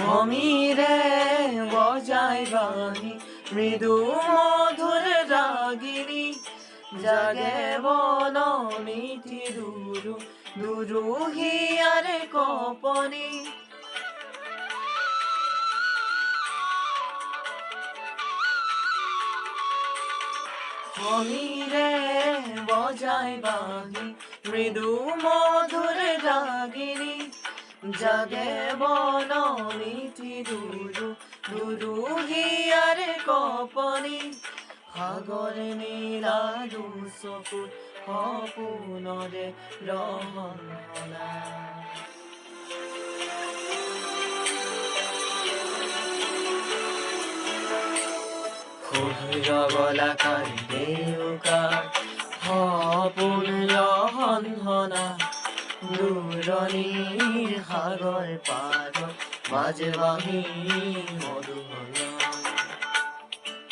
সমীরে বজায় বাণী মৃদু মধুর রাগিনী জাগে বন মিঠি দুরু দুরু হিয়ারে কপনি সমীরে বজায় বাণী মৃদু মধুর রাগিনী জাগে বন মিঠি দুরু দুরু হিয়ারে কপনি সাগরে নীলা দুচকুৰ সপোনৰে ৰহলা সূৰ্য গলাকাৰ দেউকাৰ সপোন ৰহলা দূৰণিৰ সাগৰ পাৰত মাজবাহী